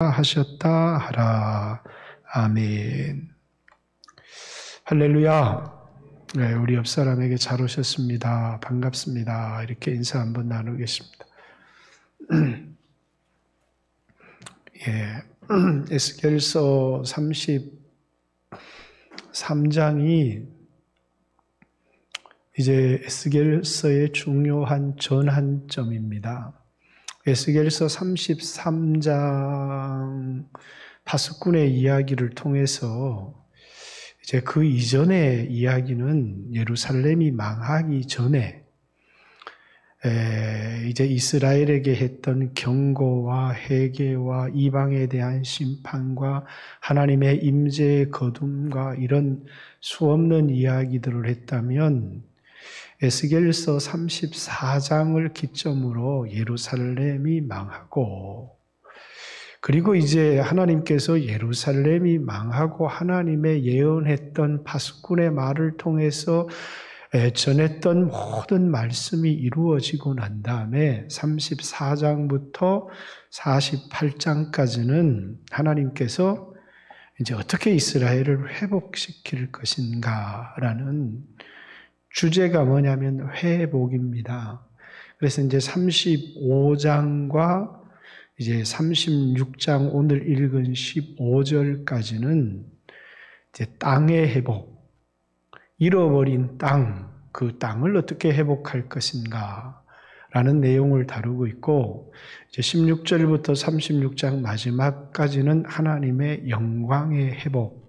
하셨다 하라. 아멘. 할렐루야. 네, 우리 옆 사람에게 잘 오셨습니다. 반갑습니다. 이렇게 인사 한번 나누겠습니다. 예, 에스겔서 33장이 이제 에스겔서의 중요한 전환점입니다. 에스겔서 33장 파수꾼의 이야기를 통해서 이제 그 이전의 이야기는 예루살렘이 망하기 전에 이제 이스라엘에게 했던 경고와 회개와 이방에 대한 심판과 하나님의 임재의 거둠과 이런 수없는 이야기들을 했다면 에스겔서 34장을 기점으로 예루살렘이 망하고 그리고 이제 하나님께서 예루살렘이 망하고 하나님의 예언했던 파수꾼의 말을 통해서 전했던 모든 말씀이 이루어지고 난 다음에 34장부터 48장까지는 하나님께서 이제 어떻게 이스라엘을 회복시킬 것인가라는 주제가 뭐냐면 회복입니다. 그래서 이제 35장과 이제 36장 오늘 읽은 15절까지는 이제 땅의 회복, 잃어버린 땅, 그 땅을 어떻게 회복할 것인가 라는 내용을 다루고 있고 이제 16절부터 36장 마지막까지는 하나님의 영광의 회복,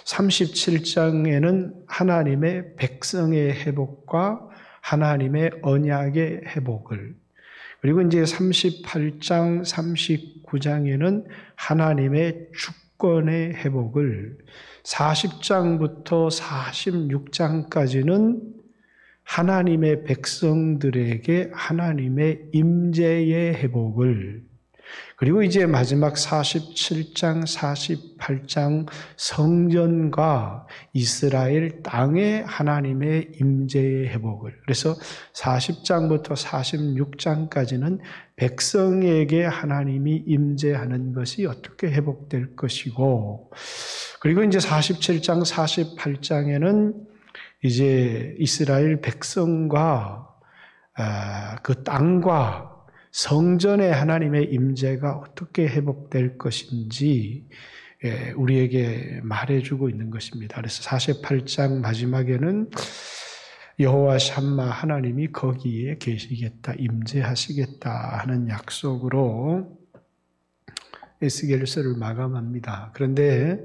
37장에는 하나님의 백성의 회복과 하나님의 언약의 회복을, 그리고 이제 38장, 39장에는 하나님의 주권의 회복을, 40장부터 46장까지는 하나님의 백성들에게 하나님의 임재의 회복을, 그리고 이제 마지막 47장, 48장 성전과 이스라엘 땅의 하나님의 임재의 회복을, 그래서 40장부터 46장까지는 백성에게 하나님이 임재하는 것이 어떻게 회복될 것이고, 그리고 이제 47장, 48장에는 이제 이스라엘 백성과 그 땅과 성전의 하나님의 임재가 어떻게 회복될 것인지 우리에게 말해주고 있는 것입니다. 그래서 48장 마지막에는 여호와 샴마 하나님이 거기에 계시겠다, 임재하시겠다 하는 약속으로 에스겔서를 마감합니다. 그런데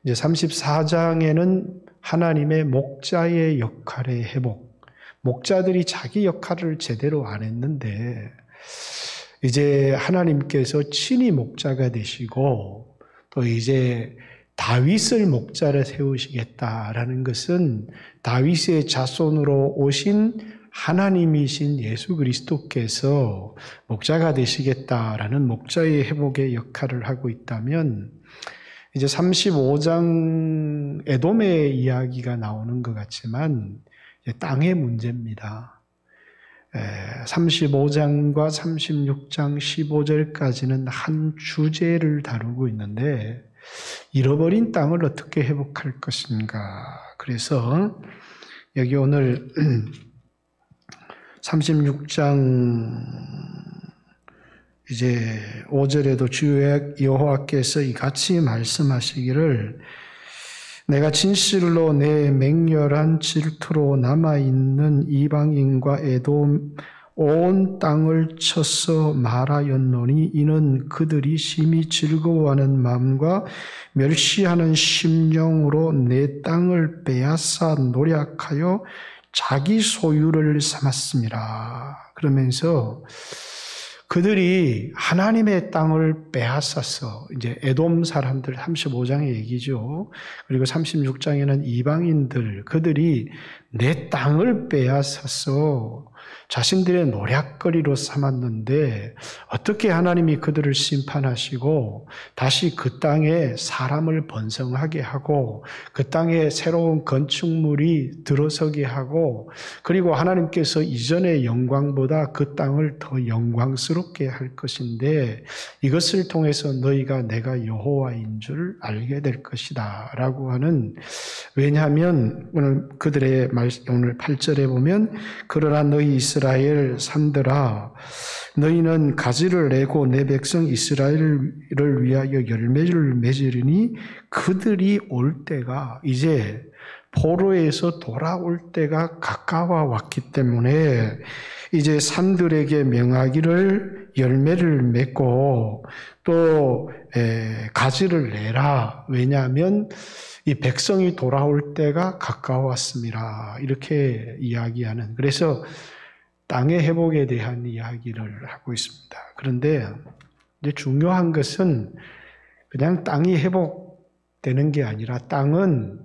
이제 34장에는 하나님의 목자의 역할의 회복, 목자들이 자기 역할을 제대로 안 했는데 이제 하나님께서 친히 목자가 되시고 또 이제 다윗을 목자를 세우시겠다라는 것은 다윗의 자손으로 오신 하나님이신 예수 그리스도께서 목자가 되시겠다라는 목자의 회복의 역할을 하고 있다면 이제 35장 에돔의 이야기가 나오는 것 같지만 땅의 문제입니다. 35장과 36장 15절까지는 한 주제를 다루고 있는데 잃어버린 땅을 어떻게 회복할 것인가. 그래서 여기 오늘 36장 이제 5절에도 주 여호와께서 이같이 말씀하시기를 내가 진실로 내 맹렬한 질투로 남아있는 이방인과 에돔 온 땅을 쳐서 말하였노니 이는 그들이 심히 즐거워하는 마음과 멸시하는 심령으로 내 땅을 빼앗아 노략하여 자기 소유를 삼았습니다. 그러면서 그들이 하나님의 땅을 빼앗아서 이제 에돔 사람들 35장의 얘기죠. 그리고 36장에는 이방인들, 그들이 내 땅을 빼앗아서 자신들의 노략거리로 삼았는데 어떻게 하나님이 그들을 심판하시고 다시 그 땅에 사람을 번성하게 하고 그 땅에 새로운 건축물이 들어서게 하고 그리고 하나님께서 이전의 영광보다 그 땅을 더 영광스럽게 할 것인데 이것을 통해서 너희가 내가 여호와인 줄 알게 될 것이다 라고 하는, 왜냐하면 오늘 그들의 오늘 8절에 보면 그러나 너희 이스라엘 산들아 너희는 가지를 내고 내 백성 이스라엘을 위하여 열매를 맺으리니 그들이 올 때가 이제 포로에서 돌아올 때가 가까워 왔기 때문에 이제 산들에게 명하기를 열매를 맺고 또 가지를 내라. 왜냐하면 이 백성이 돌아올 때가 가까웠습니다. 이렇게 이야기하는, 그래서 땅의 회복에 대한 이야기를 하고 있습니다. 그런데 이제 중요한 것은 그냥 땅이 회복되는 게 아니라 땅은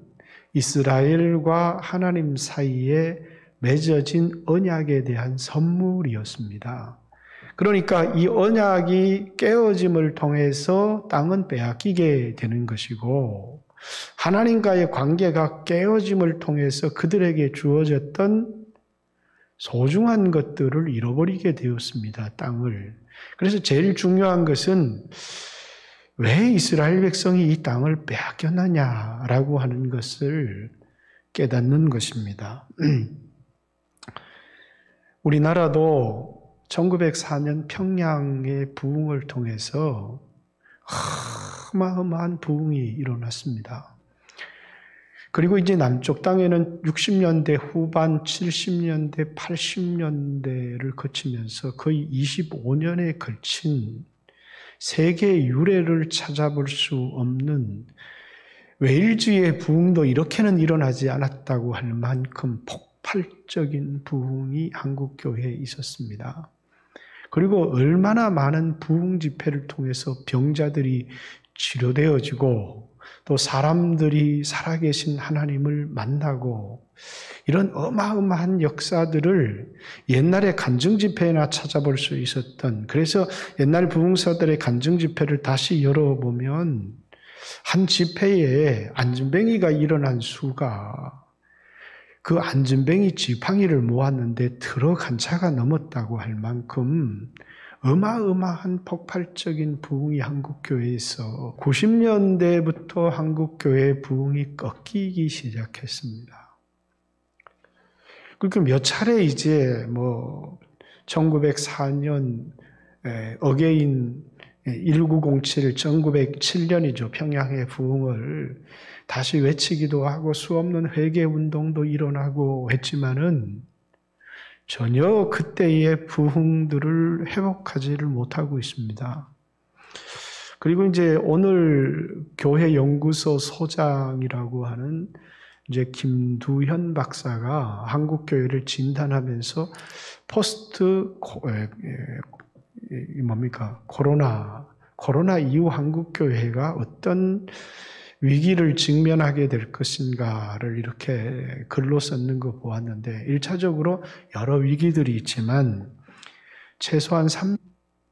이스라엘과 하나님 사이에 맺어진 언약에 대한 선물이었습니다. 그러니까 이 언약이 깨어짐을 통해서 땅은 빼앗기게 되는 것이고 하나님과의 관계가 깨어짐을 통해서 그들에게 주어졌던 소중한 것들을 잃어버리게 되었습니다. 땅을. 그래서 제일 중요한 것은 왜 이스라엘 백성이 이 땅을 빼앗겼느냐라고 하는 것을 깨닫는 것입니다. 우리나라도 1904년 평양의 부흥을 통해서 어마어마한 부흥이 일어났습니다. 그리고 이제 남쪽 땅에는 60년대 후반, 70년대, 80년대를 거치면서 거의 25년에 걸친 세계 유례를 찾아볼 수 없는 웨일즈의 부흥도 이렇게는 일어나지 않았다고 할 만큼 폭발적인 부흥이 한국 교회에 있었습니다. 그리고 얼마나 많은 부흥 집회를 통해서 병자들이 치료되어지고 또 사람들이 살아계신 하나님을 만나고 이런 어마어마한 역사들을 옛날에 간증 집회나 찾아볼 수 있었던, 그래서 옛날 부흥사들의 간증 집회를 다시 열어보면 한 집회에 안진뱅이가 일어난 수가 그 안진뱅이 지팡이를 모았는데 트럭 한 차가 넘었다고 할 만큼 어마어마한 폭발적인 부흥이 한국교회에서 90년대부터 한국교회의 부흥이 꺾이기 시작했습니다. 그러니까 몇 차례 이제 1904년 어게인 1907, 1907년이죠. 평양의 부흥을 다시 외치기도 하고 수없는 회개운동도 일어나고 했지만은 전혀 그때의 부흥들을 회복하지를 못하고 있습니다. 그리고 이제 오늘 교회 연구소 소장이라고 하는 이제 김두현 박사가 한국 교회를 진단하면서 포스트 코로나 이후 한국 교회가 어떤 위기를 직면하게 될 것인가를 이렇게 글로 썼는 거 보았는데 1차적으로 여러 위기들이 있지만 최소한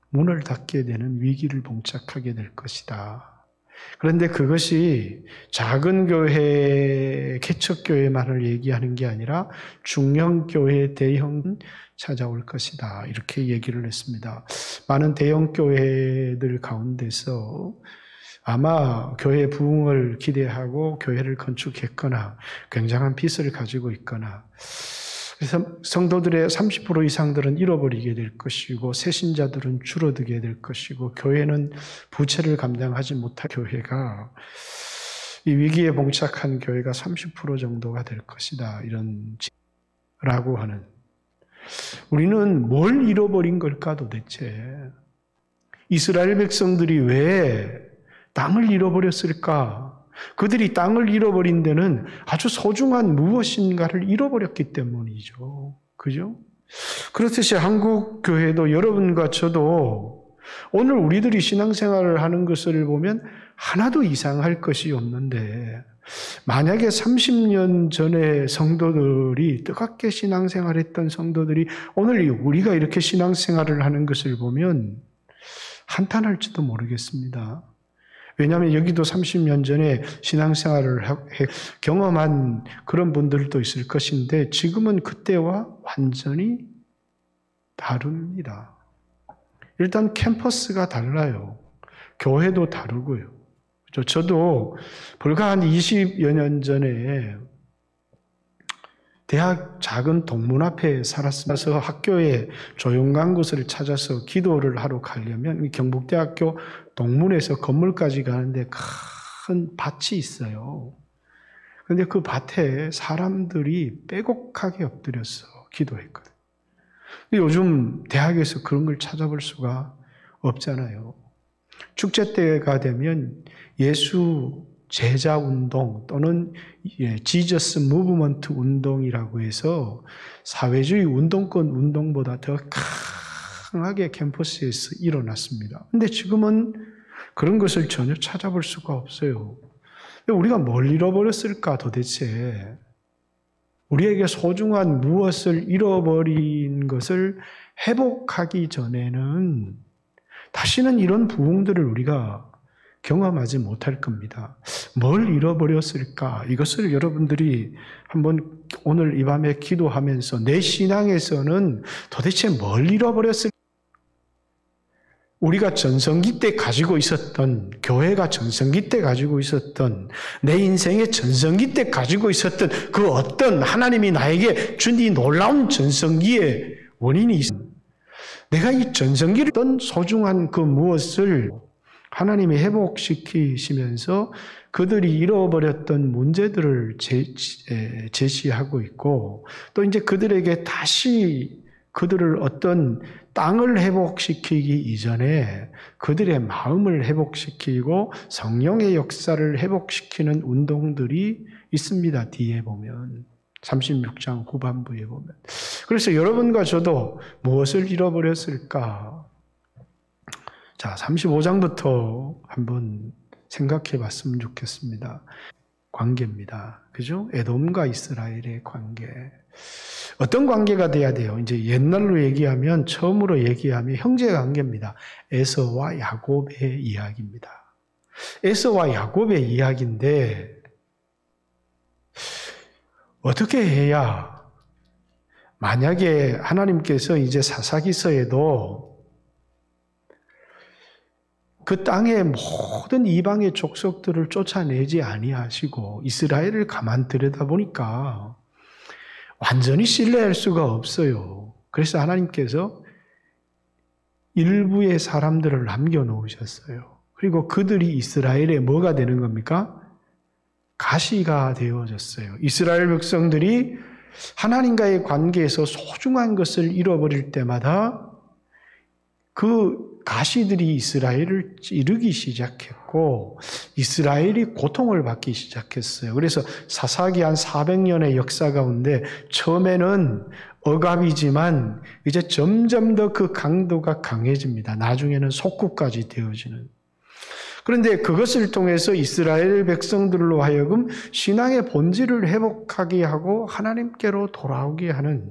문을 닫게 되는 위기를 봉착하게 될 것이다. 그런데 그것이 작은 교회, 개척교회만을 얘기하는 게 아니라 중형교회, 대형 찾아올 것이다. 이렇게 얘기를 했습니다. 많은 대형 교회들 가운데서 아마 교회 부흥을 기대하고 교회를 건축했거나 굉장한 빚을 가지고 있거나 그래서 성도들의 30% 이상들은 잃어버리게 될 것이고 새신자들은 줄어들게 될 것이고 교회는 부채를 감당하지 못할 교회가 이 위기에 봉착한 교회가 30% 정도가 될 것이다. 라고 하는, 우리는 뭘 잃어버린 걸까 도대체? 이스라엘 백성들이 왜 땅을 잃어버렸을까? 그들이 땅을 잃어버린 데는 아주 소중한 무엇인가를 잃어버렸기 때문이죠. 그죠? 그렇듯이 한국 교회도 여러분과 저도 오늘 우리들이 신앙생활을 하는 것을 보면 하나도 이상할 것이 없는데 만약에 30년 전에 성도들이 뜨겁게 신앙생활했던 성도들이 오늘 우리가 이렇게 신앙생활을 하는 것을 보면 한탄할지도 모르겠습니다. 왜냐하면 여기도 30년 전에 신앙생활을 경험한 그런 분들도 있을 것인데 지금은 그때와 완전히 다릅니다. 일단 캠퍼스가 달라요. 교회도 다르고요. 저도 불과 한 20여 년 전에 대학 작은 동문 앞에 살았으면서 학교에 조용한 곳을 찾아서 기도를 하러 가려면 경북대학교 동문에서 건물까지 가는데 큰 밭이 있어요. 그런데 그 밭에 사람들이 빼곡하게 엎드려서 기도했거든요. 요즘 대학에서 그런 걸 찾아볼 수가 없잖아요. 축제 때가 되면 예수 제자 운동 또는 지저스 무브먼트 운동이라고 해서 사회주의 운동권 운동보다 더 강하게 캠퍼스에서 일어났습니다. 그런데 지금은 그런 것을 전혀 찾아볼 수가 없어요. 우리가 뭘 잃어버렸을까 도대체? 우리에게 소중한 무엇을 잃어버린 것을 회복하기 전에는 다시는 이런 부흥들을 우리가 경험하지 못할 겁니다. 뭘 잃어버렸을까? 이것을 여러분들이 한번 오늘 이 밤에 기도하면서 내 신앙에서는 도대체 뭘 잃어버렸을까? 우리가 전성기 때 가지고 있었던, 교회가 전성기 때 가지고 있었던, 내 인생의 전성기 때 가지고 있었던 그 어떤 하나님이 나에게 준 이 놀라운 전성기의 원인이 있습니다. 내가 이 전성기를 어떤 소중한 그 무엇을 하나님이 회복시키시면서 그들이 잃어버렸던 문제들을 제시하고 있고 또 이제 그들에게 다시 그들을 어떤 땅을 회복시키기 이전에 그들의 마음을 회복시키고 성령의 역사를 회복시키는 운동들이 있습니다. 뒤에 보면 36장 후반부에 보면. 그래서 여러분과 저도 무엇을 잃어버렸을까? 자, 35장부터 한번 생각해 봤으면 좋겠습니다. 관계입니다. 그죠? 에돔과 이스라엘의 관계. 어떤 관계가 돼야 돼요? 이제 옛날로 얘기하면, 처음으로 얘기하면 형제 관계입니다. 에서와 야곱의 이야기입니다. 에서와 야곱의 이야기인데, 어떻게 해야, 만약에 하나님께서 이제 사사기서에도 그 땅의 모든 이방의 족속들을 쫓아내지 아니하시고 이스라엘을 가만 들여다보니까 완전히 신뢰할 수가 없어요. 그래서 하나님께서 일부의 사람들을 남겨놓으셨어요. 그리고 그들이 이스라엘의 뭐가 되는 겁니까? 가시가 되어졌어요. 이스라엘 백성들이 하나님과의 관계에서 소중한 것을 잃어버릴 때마다 그 가시들이 이스라엘을 찌르기 시작했고 이스라엘이 고통을 받기 시작했어요. 그래서 사사기 한 400년의 역사 가운데 처음에는 억압이지만 이제 점점 더 그 강도가 강해집니다. 나중에는 속국까지 되어지는. 그런데 그것을 통해서 이스라엘 백성들로 하여금 신앙의 본질을 회복하게 하고 하나님께로 돌아오게 하는,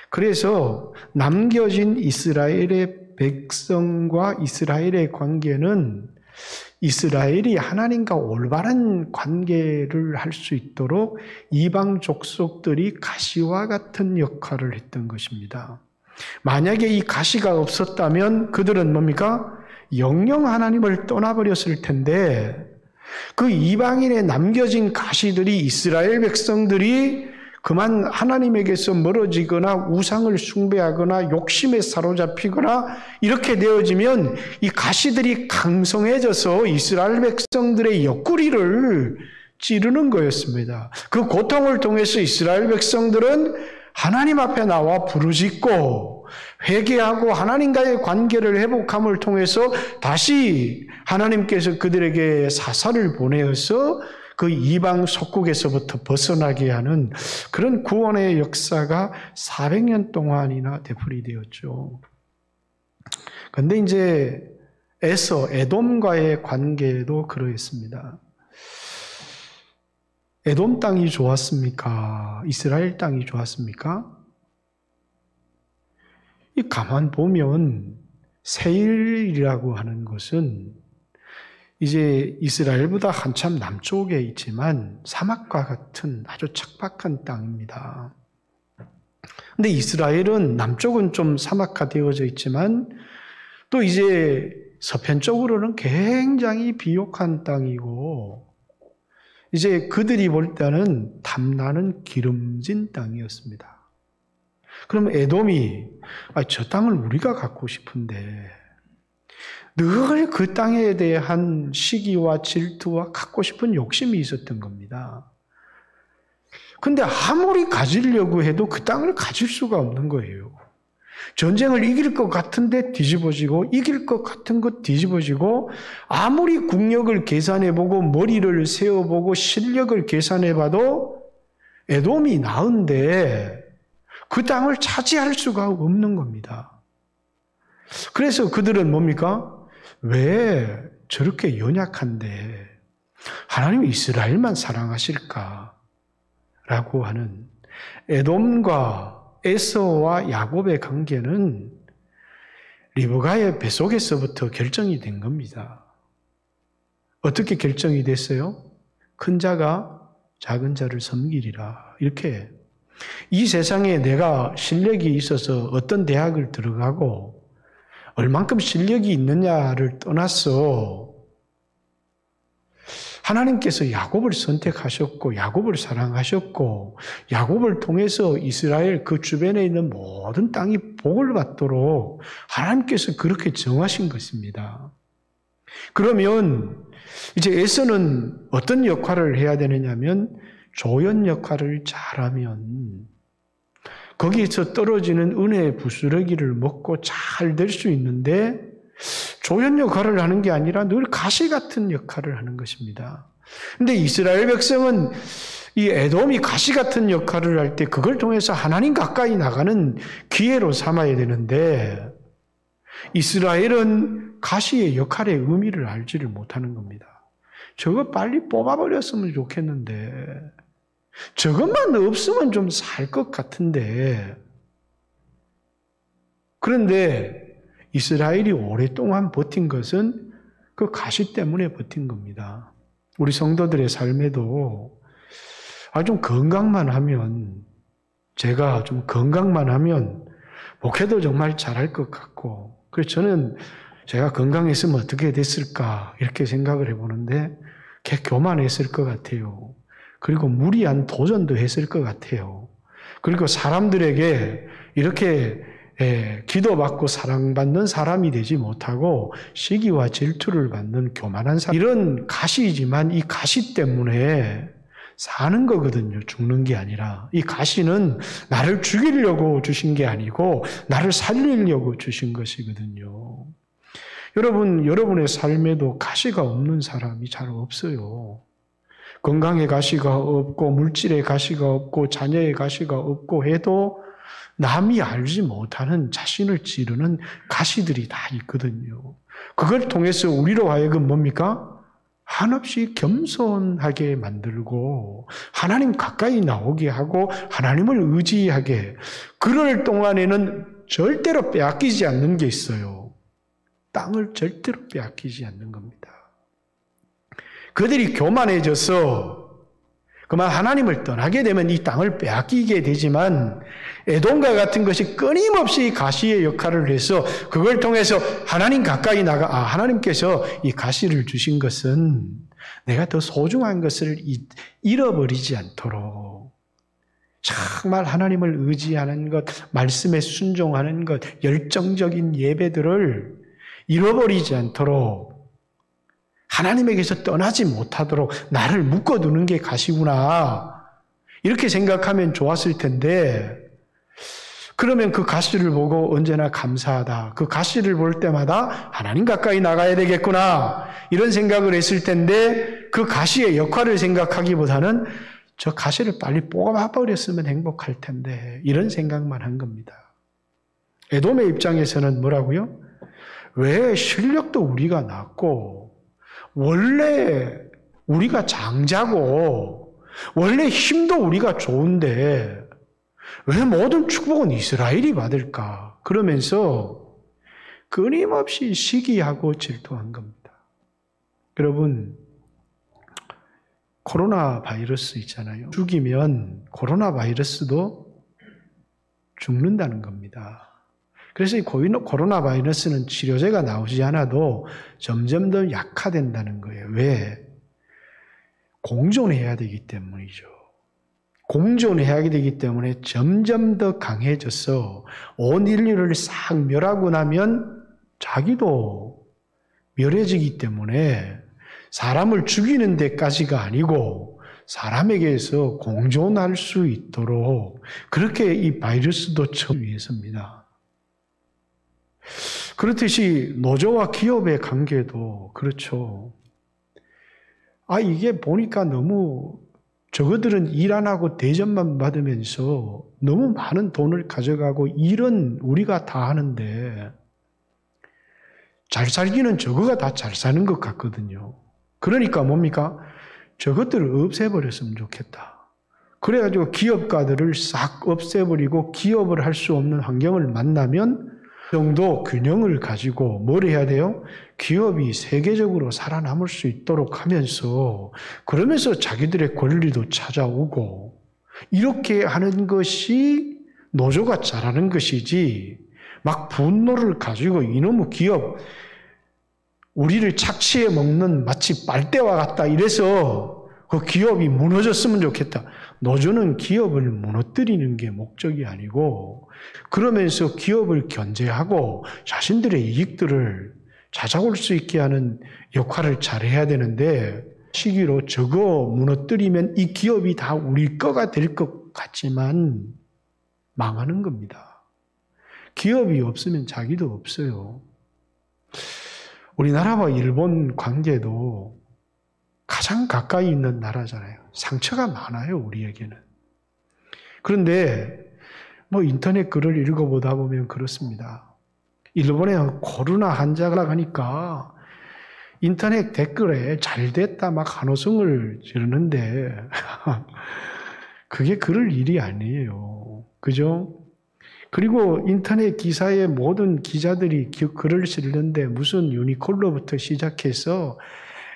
그래서 남겨진 이스라엘의 백성과 이스라엘의 관계는 이스라엘이 하나님과 올바른 관계를 할 수 있도록 이방 족속들이 가시와 같은 역할을 했던 것입니다. 만약에 이 가시가 없었다면 그들은 뭡니까? 영영 하나님을 떠나버렸을 텐데 그 이방인에 남겨진 가시들이 이스라엘 백성들이 그만 하나님에게서 멀어지거나 우상을 숭배하거나 욕심에 사로잡히거나 이렇게 되어지면 이 가시들이 강성해져서 이스라엘 백성들의 옆구리를 찌르는 거였습니다. 그 고통을 통해서 이스라엘 백성들은 하나님 앞에 나와 부르짖고 회개하고 하나님과의 관계를 회복함을 통해서 다시 하나님께서 그들에게 사사를 보내어서 그 이방 속국에서부터 벗어나게 하는 그런 구원의 역사가 400년 동안이나 되풀이되었죠. 그런데 이제 에돔과의 관계도 그러했습니다. 에돔 땅이 좋았습니까? 이스라엘 땅이 좋았습니까? 이 가만 보면 세일이라고 하는 것은 이제 이스라엘보다 한참 남쪽에 있지만 사막과 같은 아주 척박한 땅입니다. 근데 이스라엘은 남쪽은 좀 사막화되어져 있지만 또 이제 서편 쪽으로는 굉장히 비옥한 땅이고 이제 그들이 볼 때는 탐나는 기름진 땅이었습니다. 그럼 에돔이 저 땅을 우리가 갖고 싶은데 늘 그 땅에 대한 시기와 질투와 갖고 싶은 욕심이 있었던 겁니다. 근데 아무리 가지려고 해도 그 땅을 가질 수가 없는 거예요. 전쟁을 이길 것 같은데 뒤집어지고 이길 것 같은 것 뒤집어지고 아무리 국력을 계산해보고 머리를 세워보고 실력을 계산해봐도 에돔이 나은데 그 땅을 차지할 수가 없는 겁니다. 그래서 그들은 뭡니까? 왜 저렇게 연약한데 하나님이 이스라엘만 사랑하실까? 라고 하는 에돔과 에서와 야곱의 관계는 리브가의 뱃속에서부터 결정이 된 겁니다. 어떻게 결정이 됐어요? 큰 자가 작은 자를 섬기리라. 이렇게 이 세상에 내가 실력이 있어서 어떤 대학을 들어가고 얼만큼 실력이 있느냐를 떠나서 하나님께서 야곱을 선택하셨고 야곱을 사랑하셨고 야곱을 통해서 이스라엘 그 주변에 있는 모든 땅이 복을 받도록 하나님께서 그렇게 정하신 것입니다. 그러면 이제 에서는 어떤 역할을 해야 되느냐면 조연 역할을 잘하면 거기에서 떨어지는 은혜의 부스러기를 먹고 잘 될 수 있는데 조연 역할을 하는 게 아니라 늘 가시 같은 역할을 하는 것입니다. 근데 이스라엘 백성은 이 에돔이 가시 같은 역할을 할 때 그걸 통해서 하나님 가까이 나가는 기회로 삼아야 되는데 이스라엘은 가시의 역할의 의미를 알지를 못하는 겁니다. 저거 빨리 뽑아버렸으면 좋겠는데 저것만 없으면 좀 살 것 같은데 그런데 이스라엘이 오랫동안 버틴 것은 그 가시 때문에 버틴 겁니다. 우리 성도들의 삶에도 좀 건강만 하면 제가 좀 건강만 하면 목회도 정말 잘할 것 같고 그래서 저는 제가 건강했으면 어떻게 됐을까 이렇게 생각을 해보는데 걔 교만했을 것 같아요. 그리고 무리한 도전도 했을 것 같아요. 그리고 사람들에게 이렇게 기도받고 사랑받는 사람이 되지 못하고 시기와 질투를 받는 교만한 사람. 이런 가시이지만 이 가시 때문에 사는 거거든요. 죽는 게 아니라. 이 가시는 나를 죽이려고 주신 게 아니고 나를 살리려고 주신 것이거든요. 여러분, 여러분의 삶에도 가시가 없는 사람이 잘 없어요. 건강의 가시가 없고 물질의 가시가 없고 자녀의 가시가 없고 해도 남이 알지 못하는 자신을 찌르는 가시들이 다 있거든요. 그걸 통해서 우리로 하여금 뭡니까? 한없이 겸손하게 만들고 하나님 가까이 나오게 하고 하나님을 의지하게 그럴 동안에는 절대로 빼앗기지 않는 게 있어요. 땅을 절대로 빼앗기지 않는 겁니다. 그들이 교만해져서 그만 하나님을 떠나게 되면 이 땅을 빼앗기게 되지만 에돔과 같은 것이 끊임없이 가시의 역할을 해서 그걸 통해서 하나님 가까이 나가 하나님께서 이 가시를 주신 것은 내가 더 소중한 것을 잃어버리지 않도록 정말 하나님을 의지하는 것, 말씀에 순종하는 것, 열정적인 예배들을 잃어버리지 않도록 하나님에게서 떠나지 못하도록 나를 묶어두는 게 가시구나. 이렇게 생각하면 좋았을 텐데 그러면 그 가시를 보고 언제나 감사하다. 그 가시를 볼 때마다 하나님 가까이 나가야 되겠구나. 이런 생각을 했을 텐데 그 가시의 역할을 생각하기보다는 저 가시를 빨리 뽑아버렸으면 행복할 텐데 이런 생각만 한 겁니다. 에돔의 입장에서는 뭐라고요? 왜 실력도 우리가 낮고 원래 우리가 장자고 원래 힘도 우리가 좋은데 왜 모든 축복은 이스라엘이 받을까? 그러면서 끊임없이 시기하고 질투한 겁니다. 여러분, 코로나 바이러스 있잖아요. 죽이면 코로나 바이러스도 죽는다는 겁니다. 그래서 이 코로나 바이러스는 치료제가 나오지 않아도 점점 더 약화된다는 거예요. 왜? 공존해야 되기 때문이죠. 공존해야 되기 때문에 점점 더 강해져서 온 인류를 싹 멸하고 나면 자기도 멸해지기 때문에 사람을 죽이는 데까지가 아니고 사람에게서 공존할 수 있도록 그렇게 이 바이러스도 처음 위해서입니다. 그렇듯이 노조와 기업의 관계도 그렇죠. 이게 보니까 너무 저거들은 일 안 하고 대접만 받으면서 너무 많은 돈을 가져가고 일은 우리가 다 하는데 잘 살기는 저거가 다 잘 사는 것 같거든요. 그러니까 뭡니까? 저것들을 없애버렸으면 좋겠다. 그래가지고 기업가들을 싹 없애버리고 기업을 할 수 없는 환경을 만나면 그 정도 균형을 가지고 뭘 해야 돼요? 기업이 세계적으로 살아남을 수 있도록 하면서 그러면서 자기들의 권리도 찾아오고 이렇게 하는 것이 노조가 잘하는 것이지 막 분노를 가지고 이놈의 기업 우리를 착취해 먹는 마치 빨대와 같다 이래서 그 기업이 무너졌으면 좋겠다. 노조는 기업을 무너뜨리는 게 목적이 아니고 그러면서 기업을 견제하고 자신들의 이익들을 찾아올 수 있게 하는 역할을 잘해야 되는데 시기로 저거 무너뜨리면 이 기업이 다 우리 거가 될 것 같지만 망하는 겁니다. 기업이 없으면 자기도 없어요. 우리나라와 일본 관계도 가장 가까이 있는 나라잖아요. 상처가 많아요, 우리에게는. 그런데 인터넷 글을 읽어보다 보면 그렇습니다. 일본에 코로나 환자가 가니까 인터넷 댓글에 잘 됐다 막 한호성을 지르는데 그게 그럴 일이 아니에요. 그죠? 그리고 인터넷 기사에 모든 기자들이 글을 쓰는데 무슨 유니콜로부터 시작해서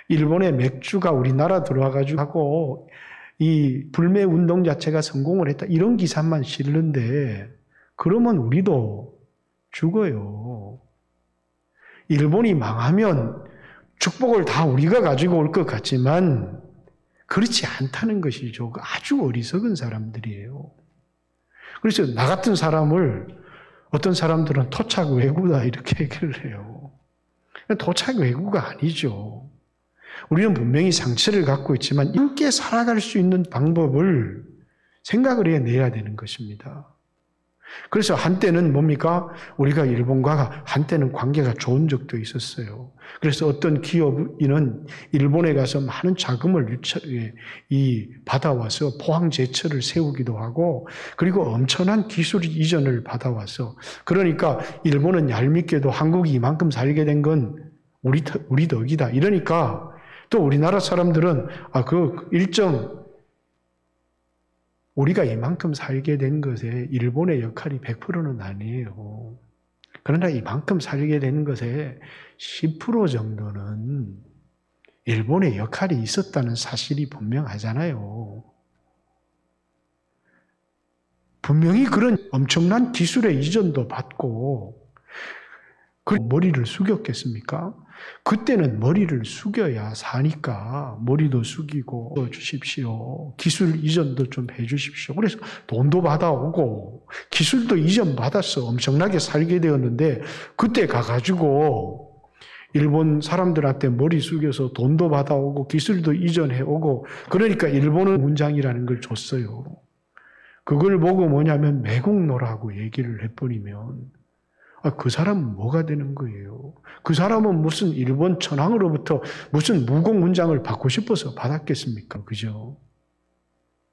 일본의 맥주가 우리나라 들어와가지고 하고 이 불매 운동 자체가 성공을 했다. 이런 기사만 실는데 그러면 우리도 죽어요. 일본이 망하면 축복을 다 우리가 가지고 올 것 같지만 그렇지 않다는 것이죠. 아주 어리석은 사람들이에요. 그래서 나 같은 사람을 어떤 사람들은 토착 외구다 이렇게 얘기를 해요. 토착 외구가 아니죠. 우리는 분명히 상처를 갖고 있지만 함께 살아갈 수 있는 방법을 생각을 해내야 되는 것입니다. 그래서 한때는 뭡니까? 우리가 일본과 한때는 관계가 좋은 적도 있었어요. 그래서 어떤 기업인은 일본에 가서 많은 자금을 받아와서 포항제철을 세우기도 하고 그리고 엄청난 기술 이전을 받아와서 그러니까 일본은 얄밉게도 한국이 이만큼 살게 된 건 우리 덕이다. 이러니까 또 우리나라 사람들은 그 일정 우리가 이만큼 살게 된 것에 일본의 역할이 100%는 아니에요. 그러나 이만큼 살게 된 것에 10% 정도는 일본의 역할이 있었다는 사실이 분명하잖아요. 분명히 그런 엄청난 기술의 이전도 받고 그 머리를 숙였겠습니까? 그때는 머리를 숙여야 사니까 머리도 숙이고 주십시오. 기술 이전도 좀 해주십시오. 그래서 돈도 받아오고 기술도 이전 받아서 엄청나게 살게 되었는데 그때 가가지고 일본 사람들한테 머리 숙여서 돈도 받아오고 기술도 이전해오고 그러니까 일본은 문장이라는 걸 줬어요. 그걸 보고 뭐냐면 매국노라고 얘기를 해버리면 그 사람은 뭐가 되는 거예요? 그 사람은 무슨 일본 천황으로부터 무슨 무공 문장을 받고 싶어서 받았겠습니까? 그죠?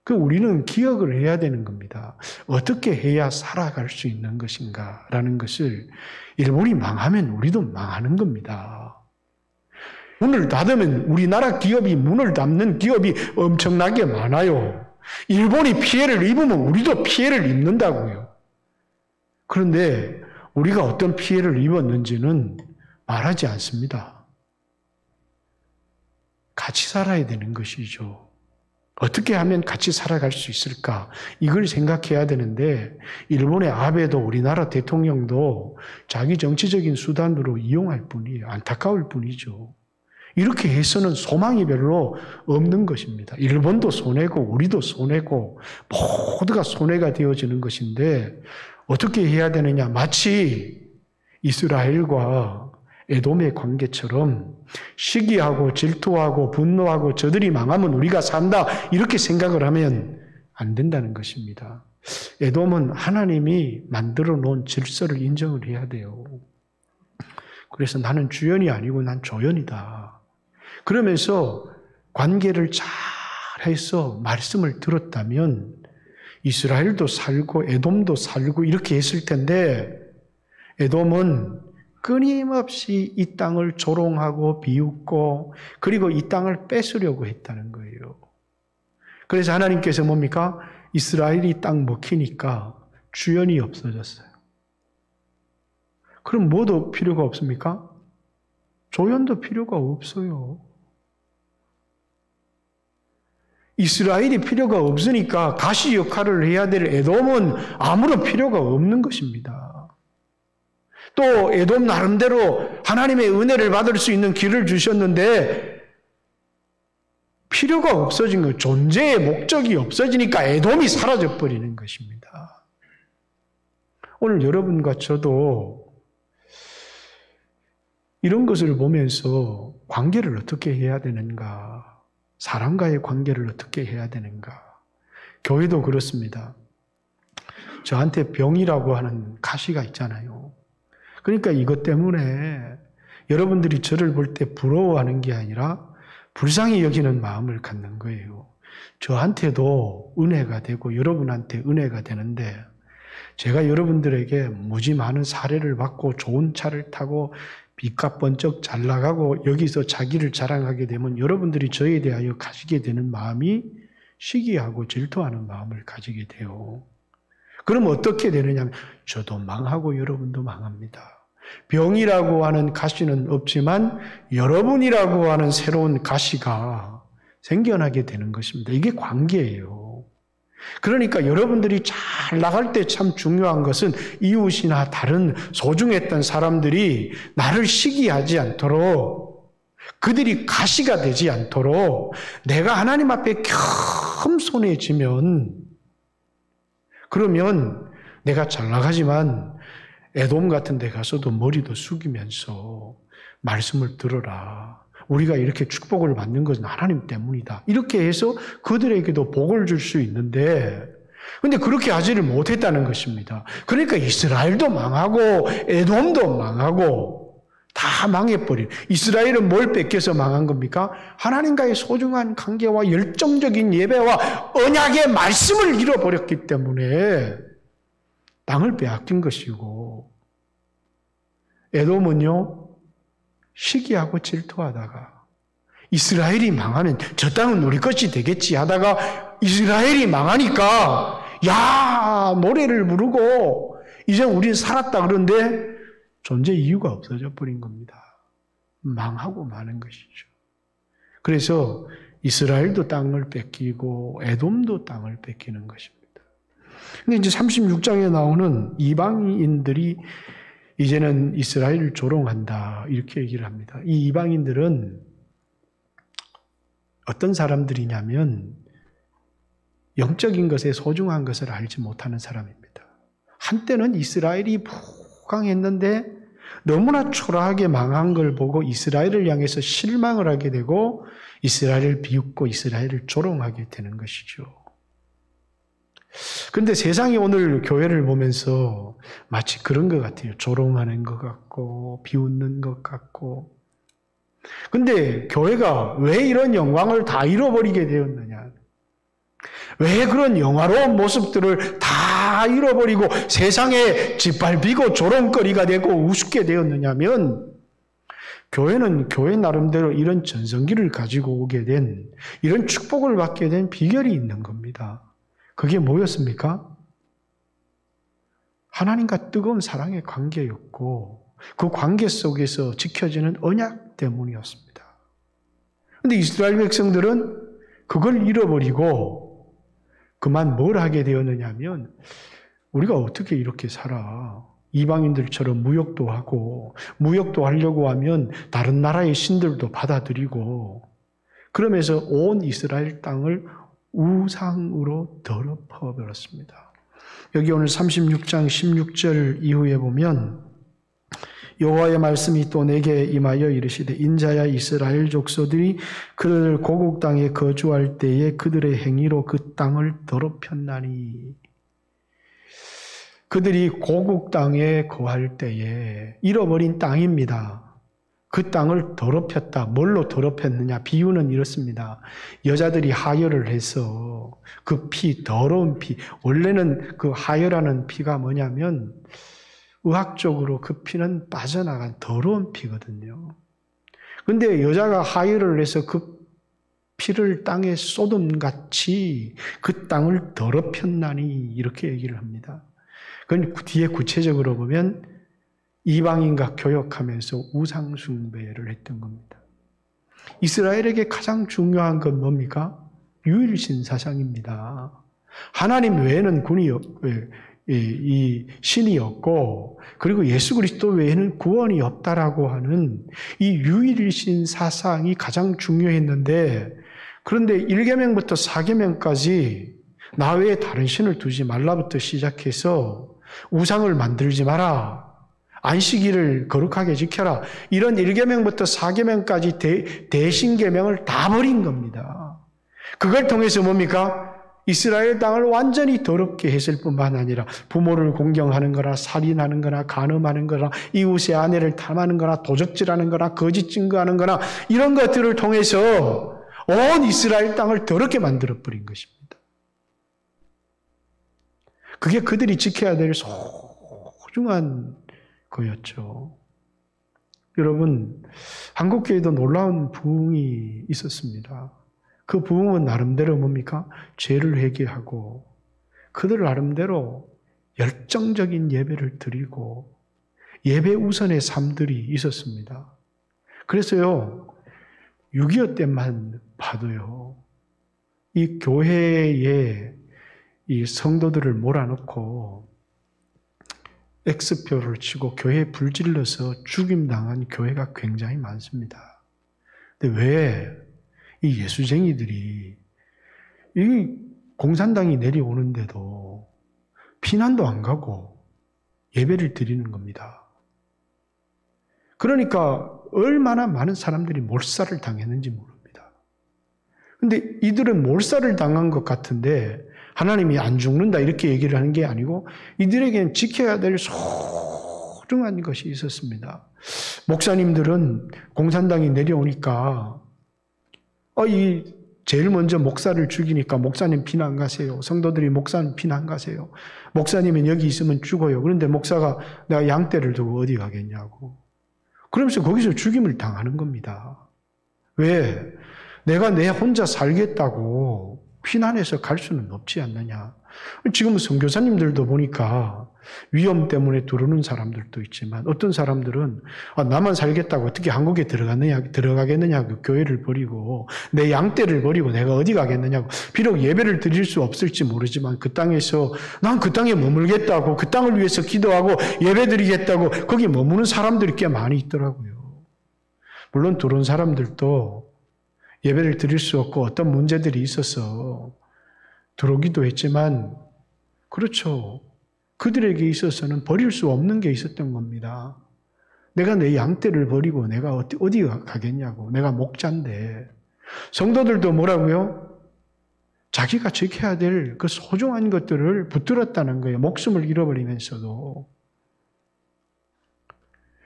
우리는 기억을 해야 되는 겁니다. 어떻게 해야 살아갈 수 있는 것인가라는 것을 일본이 망하면 우리도 망하는 겁니다. 문을 닫으면 우리나라 기업이 문을 닫는 기업이 엄청나게 많아요. 일본이 피해를 입으면 우리도 피해를 입는다고요. 그런데 우리가 어떤 피해를 입었는지는 말하지 않습니다. 같이 살아야 되는 것이죠. 어떻게 하면 같이 살아갈 수 있을까? 이걸 생각해야 되는데 일본의 아베도 우리나라 대통령도 자기 정치적인 수단으로 이용할 뿐이에요. 안타까울 뿐이죠. 이렇게 해서는 소망이 별로 없는 것입니다. 일본도 손해고 우리도 손해고 모두가 손해가 되어지는 것인데 어떻게 해야 되느냐? 마치 이스라엘과 에돔의 관계처럼 시기하고 질투하고 분노하고 저들이 망하면 우리가 산다 이렇게 생각을 하면 안 된다는 것입니다. 에돔은 하나님이 만들어 놓은 질서를 인정을 해야 돼요. 그래서 나는 주연이 아니고 난 조연이다. 그러면서 관계를 잘 해서 말씀을 들었다면 이스라엘도 살고 에돔도 살고 이렇게 했을 텐데 에돔은 끊임없이 이 땅을 조롱하고 비웃고 그리고 이 땅을 뺏으려고 했다는 거예요. 그래서 하나님께서 뭡니까? 이스라엘이 땅 먹히니까 주연이 없어졌어요. 그럼 뭐도 필요가 없습니까? 조연도 필요가 없어요. 이스라엘이 필요가 없으니까 가시 역할을 해야 될 에돔은 아무런 필요가 없는 것입니다. 또 에돔 나름대로 하나님의 은혜를 받을 수 있는 길을 주셨는데 필요가 없어진 거예요. 존재의 목적이 없어지니까 에돔이 사라져버리는 것입니다. 오늘 여러분과 저도 이런 것을 보면서 관계를 어떻게 해야 되는가, 사람과의 관계를 어떻게 해야 되는가. 교회도 그렇습니다. 저한테 병이라고 하는 가시가 있잖아요. 그러니까 이것 때문에 여러분들이 저를 볼 때 부러워하는 게 아니라 불쌍히 여기는 마음을 갖는 거예요. 저한테도 은혜가 되고 여러분한테 은혜가 되는데 제가 여러분들에게 무지 많은 사례를 받고 좋은 차를 타고 빚값 번쩍 잘 나가고 여기서 자기를 자랑하게 되면 여러분들이 저에 대하여 가지게 되는 마음이 시기하고 질투하는 마음을 가지게 돼요. 그럼 어떻게 되느냐면 저도 망하고 여러분도 망합니다. 병이라고 하는 가시는 없지만 여러분이라고 하는 새로운 가시가 생겨나게 되는 것입니다. 이게 관계예요. 그러니까 여러분들이 잘 나갈 때 참 중요한 것은 이웃이나 다른 소중했던 사람들이 나를 시기하지 않도록 그들이 가시가 되지 않도록 내가 하나님 앞에 겸손해지면 그러면 내가 잘 나가지만 에돔 같은 데 가서도 머리도 숙이면서 말씀을 들어라. 우리가 이렇게 축복을 받는 것은 하나님 때문이다. 이렇게 해서 그들에게도 복을 줄 수 있는데 근데 그렇게 하지를 못했다는 것입니다. 그러니까 이스라엘도 망하고 에돔도 망하고 다 망해버린. 이스라엘은 뭘 뺏겨서 망한 겁니까? 하나님과의 소중한 관계와 열정적인 예배와 언약의 말씀을 잃어버렸기 때문에 땅을 빼앗긴 것이고 에돔은요 시기하고 질투하다가 이스라엘이 망하면 저 땅은 우리 것이 되겠지 하다가 이스라엘이 망하니까 야 노래를 부르고 이제 우린 살았다 그런데 존재 이유가 없어져 버린 겁니다. 망하고 마는 것이죠. 그래서 이스라엘도 땅을 뺏기고 에돔도 땅을 뺏기는 것입니다. 근데 이제 36장에 나오는 이방인들이 이제는 이스라엘을 조롱한다 이렇게 얘기를 합니다. 이 이방인들은 어떤 사람들이냐면 영적인 것에 소중한 것을 알지 못하는 사람입니다. 한때는 이스라엘이 부강했는데 너무나 초라하게 망한 걸 보고 이스라엘을 향해서 실망을 하게 되고 이스라엘을 비웃고 이스라엘을 조롱하게 되는 것이죠. 그런데 세상이 오늘 교회를 보면서 마치 그런 것 같아요. 조롱하는 것 같고 비웃는 것 같고. 근데 교회가 왜 이런 영광을 다 잃어버리게 되었느냐. 왜 그런 영화로운 모습들을 다 잃어버리고 세상에 짓밟히고 조롱거리가 되고 우습게 되었느냐면 교회는 교회 나름대로 이런 전성기를 가지고 오게 된 이런 축복을 받게 된 비결이 있는 겁니다. 그게 뭐였습니까? 하나님과 뜨거운 사랑의 관계였고 그 관계 속에서 지켜지는 언약 때문이었습니다. 그런데 이스라엘 백성들은 그걸 잃어버리고 그만 뭘 하게 되었느냐 하면 우리가 어떻게 이렇게 살아? 이방인들처럼 무역도 하고 무역도 하려고 하면 다른 나라의 신들도 받아들이고 그러면서 온 이스라엘 땅을 우상으로 더럽혀버렸습니다. 여기 오늘 36장 16절 이후에 보면 여호와의 말씀이 또 내게 임하여 이르시되 인자야 이스라엘 족속들이 그들 고국 땅에 거주할 때에 그들의 행위로 그 땅을 더럽혔나니 그들이 고국 땅에 거할 때에 잃어버린 땅입니다. 그 땅을 더럽혔다. 뭘로 더럽혔느냐? 비유는 이렇습니다. 여자들이 하혈을 해서 그 피, 더러운 피, 원래는 그 하혈하는 피가 뭐냐면 의학적으로 그 피는 빠져나간 더러운 피거든요. 그런데 여자가 하혈을 해서 그 피를 땅에 쏟음같이 그 땅을 더럽혔나니 이렇게 얘기를 합니다. 그건 뒤에 구체적으로 보면 이방인과 교역하면서 우상 숭배를 했던 겁니다. 이스라엘에게 가장 중요한 건 뭡니까? 유일신 사상입니다. 하나님 외에는 이 신이 없고 그리고 예수 그리스도 외에는 구원이 없다라고 하는 이 유일신 사상이 가장 중요했는데 그런데 1계명부터 4계명까지 나 외에 다른 신을 두지 말라부터 시작해서 우상을 만들지 마라. 안식일을 거룩하게 지켜라. 이런 1계명부터 4계명까지 대신계명을 다 버린 겁니다. 그걸 통해서 뭡니까? 이스라엘 땅을 완전히 더럽게 했을 뿐만 아니라 부모를 공경하는 거나 살인하는 거나 간음하는 거나 이웃의 아내를 탐하는 거나 도적질하는 거나 거짓 증거하는 거나 이런 것들을 통해서 온 이스라엘 땅을 더럽게 만들어버린 것입니다. 그게 그들이 지켜야 될 소중한 거였죠. 여러분, 한국교회도 놀라운 부흥이 있었습니다. 그 부흥은 나름대로 뭡니까? 죄를 회개하고 그들 나름대로 열정적인 예배를 드리고 예배 우선의 삶들이 있었습니다. 그래서요, 6.25 때만 봐도요, 이 교회에 이 성도들을 몰아넣고 X표를 치고 교회에 불질러서 죽임당한 교회가 굉장히 많습니다. 근데 왜 이 예수쟁이들이 이 공산당이 내려오는데도 피난도 안 가고 예배를 드리는 겁니다. 그러니까 얼마나 많은 사람들이 몰살을 당했는지 모릅니다. 근데 이들은 몰살을 당한 것 같은데 하나님이 안 죽는다 이렇게 얘기를 하는 게 아니고 이들에게는 지켜야 될 소중한 것이 있었습니다. 목사님들은 공산당이 내려오니까 제일 먼저 목사를 죽이니까 목사님 피난 가세요. 성도들이 목사님 피난 가세요. 목사님은 여기 있으면 죽어요. 그런데 목사가 내가 양떼를 두고 어디 가겠냐고. 그러면서 거기서 죽임을 당하는 겁니다. 왜? 내가 내 혼자 살겠다고 피난해서 갈 수는 없지 않느냐. 지금 선교사님들도 보니까 위험 때문에 들어오는 사람들도 있지만 어떤 사람들은 나만 살겠다고 어떻게 한국에 들어가겠느냐고 교회를 버리고 내 양떼를 버리고 내가 어디 가겠느냐고 비록 예배를 드릴 수 없을지 모르지만 그 땅에서 난 그 땅에 머물겠다고 그 땅을 위해서 기도하고 예배 드리겠다고 거기 머무는 사람들이 꽤 많이 있더라고요. 물론 들어온 사람들도 예배를 드릴 수 없고 어떤 문제들이 있어서 들어오기도 했지만 그렇죠. 그들에게 있어서는 버릴 수 없는 게 있었던 겁니다. 내가 내 양떼를 버리고 내가 어디 가겠냐고. 내가 목자인데. 성도들도 뭐라고요? 자기가 지켜야 될 그 소중한 것들을 붙들었다는 거예요. 목숨을 잃어버리면서도.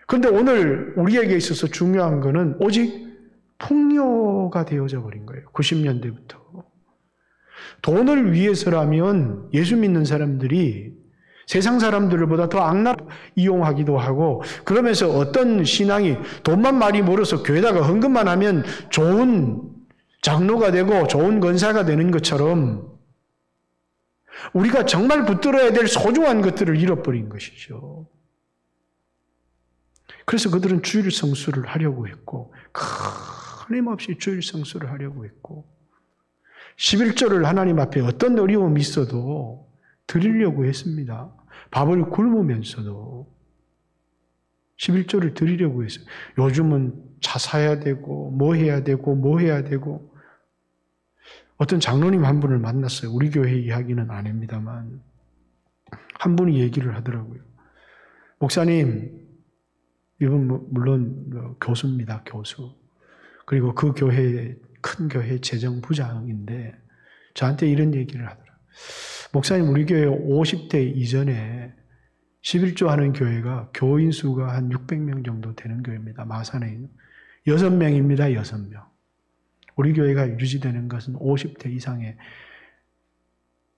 그런데 오늘 우리에게 있어서 중요한 거는 오직 풍요가 되어져 버린 거예요. 90년대부터. 돈을 위해서라면 예수 믿는 사람들이 세상 사람들보다 더 악랄 이용하기도 하고, 그러면서 어떤 신앙이 돈만 많이 벌어서 교회다가 헌금만 하면 좋은 장로가 되고 좋은 권사가 되는 것처럼 우리가 정말 붙들어야 될 소중한 것들을 잃어버린 것이죠. 그래서 그들은 주일 성수를 하려고 했고, 끊임없이 주일 성수를 하려고 했고, 11조를 하나님 앞에 어떤 어려움이 있어도 드리려고 했습니다. 밥을 굶으면서도 11조를 드리려고 했어요. 요즘은 차 사야 되고 뭐 해야 되고 어떤 장로님 한 분을 만났어요. 우리 교회 이야기는 아닙니다만 한 분이 얘기를 하더라고요. 목사님, 이분 물론 교수입니다. 교수. 그리고 그 교회, 큰 교회 재정부장인데 저한테 이런 얘기를 하더라고요. 목사님, 우리 교회 50대 이전에 11조 하는 교회가 교인 수가 한 600명 정도 되는 교회입니다. 마산에 있는. 6명입니다. 6명. 우리 교회가 유지되는 것은 50대 이상의.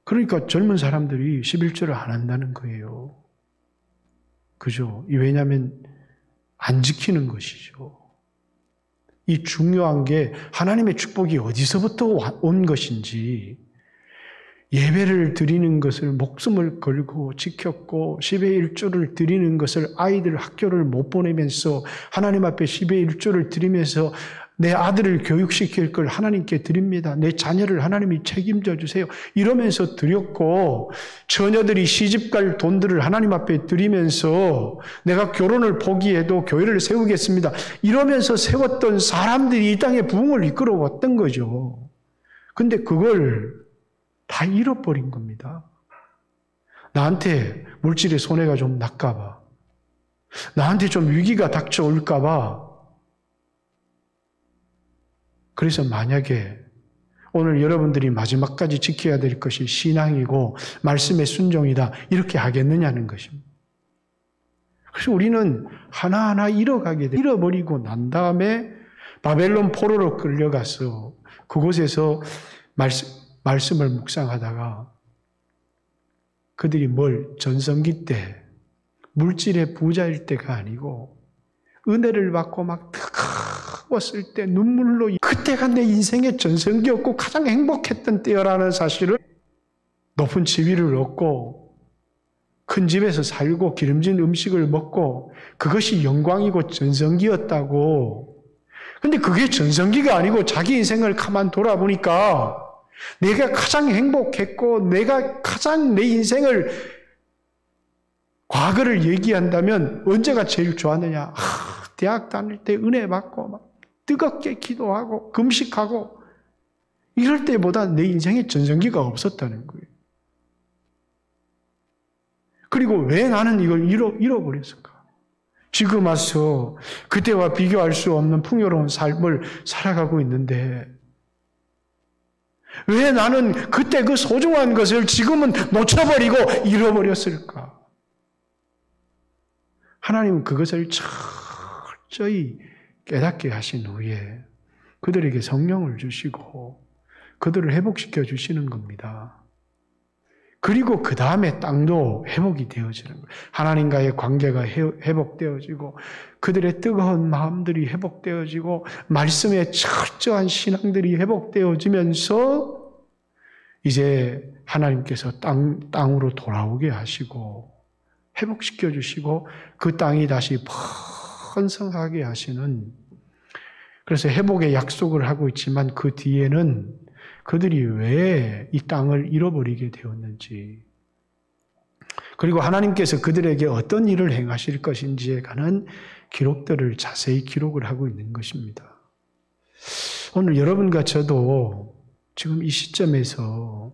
그러니까 젊은 사람들이 11조를 안 한다는 거예요. 그죠? 왜냐하면 안 지키는 것이죠. 이 중요한 게 하나님의 축복이 어디서부터 온 것인지, 예배를 드리는 것을 목숨을 걸고 지켰고 10의 1조를 드리는 것을 아이들 학교를 못 보내면서 하나님 앞에 10의 1조를 드리면서 내 아들을 교육시킬 걸 하나님께 드립니다. 내 자녀를 하나님이 책임져 주세요. 이러면서 드렸고, 처녀들이 시집갈 돈들을 하나님 앞에 드리면서 내가 결혼을 포기해도 교회를 세우겠습니다. 이러면서 세웠던 사람들이 이 땅에 부흥을 이끌어왔던 거죠. 근데 그걸 다 잃어버린 겁니다. 나한테 물질의 손해가 좀 날까 봐, 나한테 좀 위기가 닥쳐올까 봐. 그래서 만약에 오늘 여러분들이 마지막까지 지켜야 될 것이 신앙이고 말씀의 순종이다, 이렇게 하겠느냐는 것입니다. 그래서 우리는 하나하나 잃어버리고 난 다음에 바벨론 포로로 끌려가서 그곳에서 말씀을 묵상하다가 그들이 전성기 때 물질의 부자일 때가 아니고 은혜를 받고 막 뜨거웠을 때 눈물로, 그때가 내 인생의 전성기였고 가장 행복했던 때라는 사실을, 높은 지위를 얻고 큰 집에서 살고 기름진 음식을 먹고 그것이 영광이고 전성기였다고. 근데 그게 전성기가 아니고 자기 인생을 가만 돌아보니까 내가 가장 행복했고 내가 가장 내 인생을, 과거를 얘기한다면 언제가 제일 좋았느냐? 대학 다닐 때 은혜 받고 막 뜨겁게 기도하고 금식하고 이럴 때보다 내 인생에 전성기가 없었다는 거예요. 그리고 왜 나는 이걸 잃어버렸을까? 지금 와서 그때와 비교할 수 없는 풍요로운 삶을 살아가고 있는데 왜 나는 그때 그 소중한 것을 지금은 놓쳐버리고 잃어버렸을까? 하나님은 그것을 철저히 깨닫게 하신 후에 그들에게 성령을 주시고 그들을 회복시켜 주시는 겁니다. 그리고 그 다음에 땅도 회복이 되어지는 거예요. 하나님과의 관계가 회복되어지고 그들의 뜨거운 마음들이 회복되어지고 말씀의 철저한 신앙들이 회복되어지면서 이제 하나님께서 땅으로 돌아오게 하시고 회복시켜 주시고 그 땅이 다시 번성하게 하시는, 그래서 회복의 약속을 하고 있지만 그 뒤에는 그들이 왜 이 땅을 잃어버리게 되었는지, 그리고 하나님께서 그들에게 어떤 일을 행하실 것인지에 관한 기록들을 자세히 기록을 하고 있는 것입니다. 오늘 여러분과 저도 지금 이 시점에서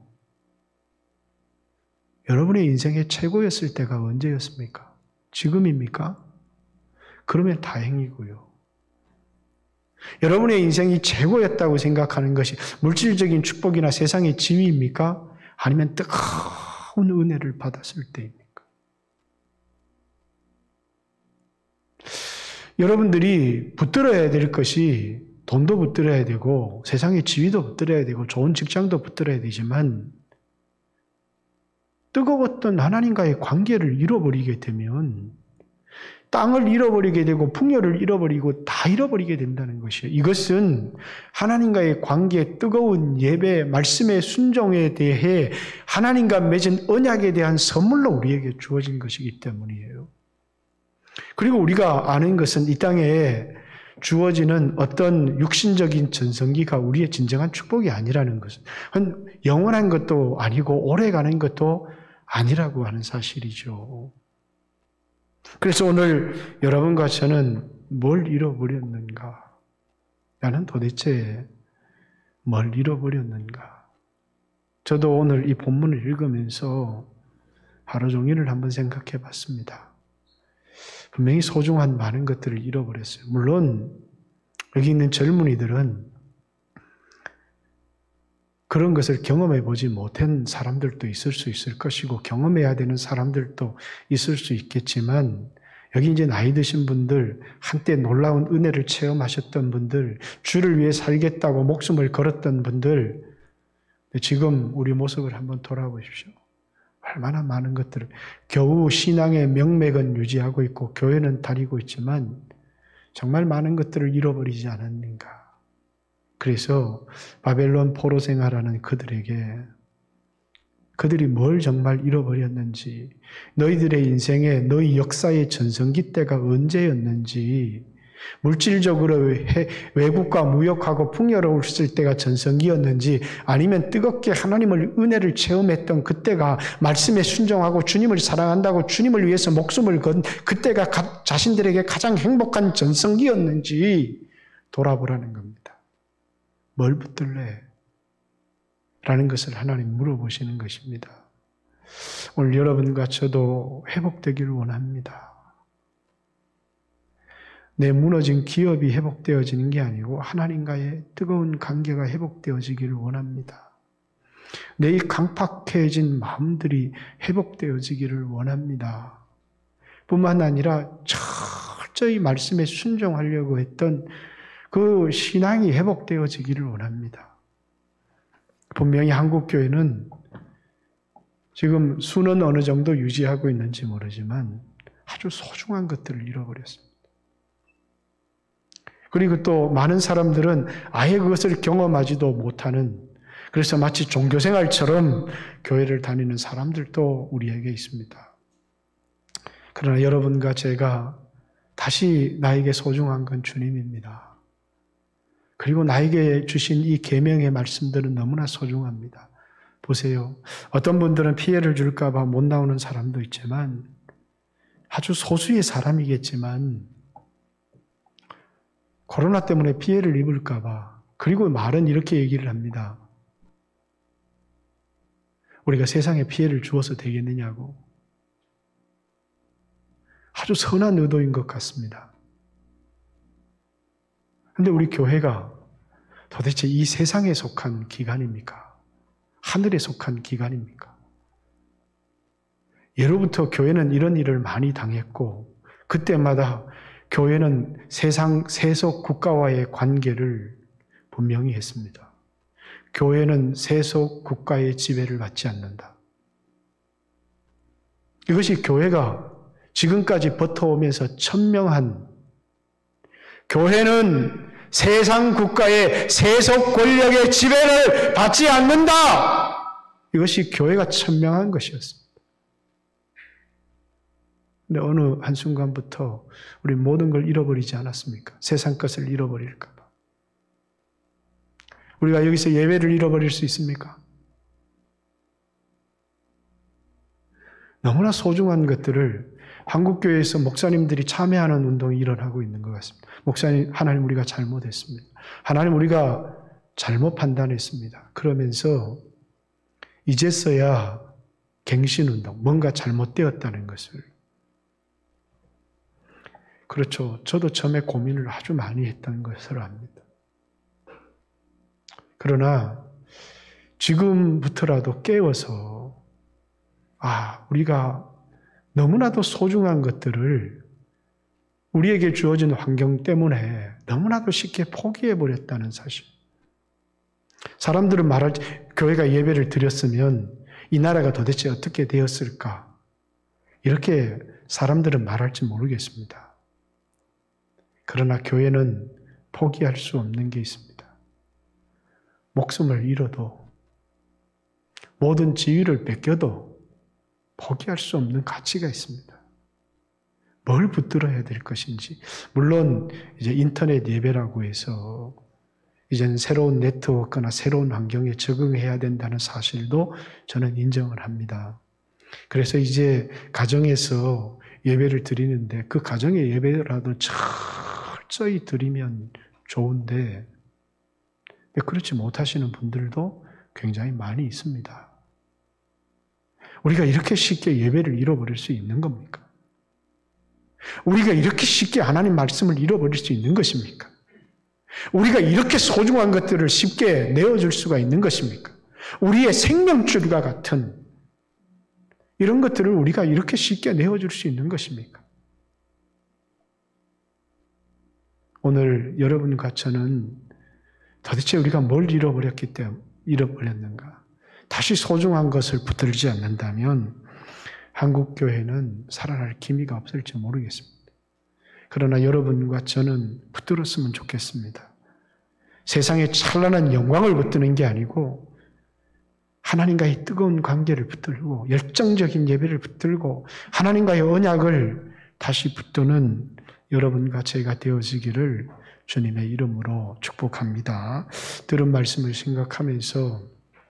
여러분의 인생의 최고였을 때가 언제였습니까? 지금입니까? 그러면 다행이고요. 여러분의 인생이 최고였다고 생각하는 것이 물질적인 축복이나 세상의 지위입니까? 아니면 뜨거운 은혜를 받았을 때입니까? 여러분들이 붙들어야 될 것이 돈도 붙들어야 되고 세상의 지위도 붙들어야 되고 좋은 직장도 붙들어야 되지만 뜨거웠던 하나님과의 관계를 잃어버리게 되면 땅을 잃어버리게 되고 풍요를 잃어버리고 다 잃어버리게 된다는 것이에요. 이것은 하나님과의 관계, 뜨거운 예배, 말씀의 순종에 대해 하나님과 맺은 언약에 대한 선물로 우리에게 주어진 것이기 때문이에요. 그리고 우리가 아는 것은 이 땅에 주어지는 어떤 육신적인 전성기가 우리의 진정한 축복이 아니라는 것은 영원한 것도 아니고 오래가는 것도 아니라고 하는 사실이죠. 그래서 오늘 여러분과 저는 뭘 잃어버렸는가? 나는 도대체 뭘 잃어버렸는가? 저도 오늘 이 본문을 읽으면서 하루 종일을 한번 생각해 봤습니다. 분명히 소중한 많은 것들을 잃어버렸어요. 물론 여기 있는 젊은이들은 그런 것을 경험해 보지 못한 사람들도 있을 수 있을 것이고 경험해야 되는 사람들도 있을 수 있겠지만 여기 이제 나이 드신 분들, 한때 놀라운 은혜를 체험하셨던 분들, 주를 위해 살겠다고 목숨을 걸었던 분들, 지금 우리 모습을 한번 돌아보십시오. 얼마나 많은 것들을 겨우 신앙의 명맥은 유지하고 있고 교회는 다니고 있지만 정말 많은 것들을 잃어버리지 않았는가. 그래서 바벨론 포로 생활하는 그들에게 그들이 뭘 정말 잃어버렸는지, 너희들의 인생에 너희 역사의 전성기 때가 언제였는지, 물질적으로 외국과 무역하고 풍요로웠을 때가 전성기였는지, 아니면 뜨겁게 하나님을 은혜를 체험했던 그때가 말씀에 순종하고 주님을 사랑한다고 주님을 위해서 목숨을 건 그때가 자신들에게 가장 행복한 전성기였는지 돌아보라는 겁니다. 뭘 붙들래? 라는 것을 하나님 물어보시는 것입니다. 오늘 여러분과 저도 회복되기를 원합니다. 내 무너진 기업이 회복되어지는 게 아니고 하나님과의 뜨거운 관계가 회복되어지기를 원합니다. 내 강팍해진 마음들이 회복되어지기를 원합니다. 뿐만 아니라 철저히 말씀에 순종하려고 했던 그 신앙이 회복되어지기를 원합니다. 분명히 한국교회는 지금 수는 어느 정도 유지하고 있는지 모르지만 아주 소중한 것들을 잃어버렸습니다. 그리고 또 많은 사람들은 아예 그것을 경험하지도 못하는, 그래서 마치 종교생활처럼 교회를 다니는 사람들도 우리에게 있습니다. 그러나 여러분과 제가 다시 나에게 소중한 건 주님입니다. 그리고 나에게 주신 이 계명의 말씀들은 너무나 소중합니다. 보세요. 어떤 분들은 피해를 줄까 봐 못 나오는 사람도 있지만 아주 소수의 사람이겠지만 코로나 때문에 피해를 입을까 봐, 그리고 말은 이렇게 얘기를 합니다. 우리가 세상에 피해를 주어서 되겠느냐고. 아주 선한 의도인 것 같습니다. 그런데 우리 교회가 도대체 이 세상에 속한 기관입니까? 하늘에 속한 기관입니까? 예로부터 교회는 이런 일을 많이 당했고 그때마다 교회는 세상 세속 국가와의 관계를 분명히 했습니다. 교회는 세속 국가의 지배를 받지 않는다. 이것이 교회가 지금까지 버텨오면서 천명한, 교회는 세상 국가의 세속 권력의 지배를 받지 않는다. 이것이 교회가 천명한 것이었습니다. 근데 어느 한순간부터 우리 모든 걸 잃어버리지 않았습니까? 세상 것을 잃어버릴까 봐. 우리가 여기서 예배를 잃어버릴 수 있습니까? 너무나 소중한 것들을 한국교회에서 목사님들이 참여하는 운동이 일어나고 있는 것 같습니다. 목사님, 하나님 우리가 잘못했습니다. 하나님 우리가 잘못 판단했습니다. 그러면서 이제서야 갱신운동, 뭔가 잘못되었다는 것을. 그렇죠. 저도 처음에 고민을 아주 많이 했던 것을 압니다. 그러나 지금부터라도 깨워서 우리가 너무나도 소중한 것들을 우리에게 주어진 환경 때문에 너무나도 쉽게 포기해버렸다는 사실. 사람들은 말할 때 교회가 예배를 드렸으면 이 나라가 도대체 어떻게 되었을까? 이렇게 사람들은 말할지 모르겠습니다. 그러나 교회는 포기할 수 없는 게 있습니다. 목숨을 잃어도 모든 지위를 뺏겨도 포기할 수 없는 가치가 있습니다. 뭘 붙들어야 될 것인지. 물론 이제 인터넷 예배라고 해서 이제는 새로운 네트워크나 새로운 환경에 적응해야 된다는 사실도 저는 인정을 합니다. 그래서 이제 가정에서 예배를 드리는데 그 가정의 예배라도 철저히 드리면 좋은데 그렇지 못하시는 분들도 굉장히 많이 있습니다. 우리가 이렇게 쉽게 예배를 잃어버릴 수 있는 겁니까? 우리가 이렇게 쉽게 하나님 말씀을 잃어버릴 수 있는 것입니까? 우리가 이렇게 소중한 것들을 쉽게 내어줄 수가 있는 것입니까? 우리의 생명줄과 같은 이런 것들을 우리가 이렇게 쉽게 내어줄 수 있는 것입니까? 오늘 여러분과 저는 도대체 우리가 뭘 잃어버렸는가? 다시 소중한 것을 붙들지 않는다면 한국교회는 살아날 기미가 없을지 모르겠습니다. 그러나 여러분과 저는 붙들었으면 좋겠습니다. 세상의 찬란한 영광을 붙드는 게 아니고 하나님과의 뜨거운 관계를 붙들고 열정적인 예배를 붙들고 하나님과의 언약을 다시 붙드는 여러분과 제가 되어지기를 주님의 이름으로 축복합니다. 들은 말씀을 생각하면서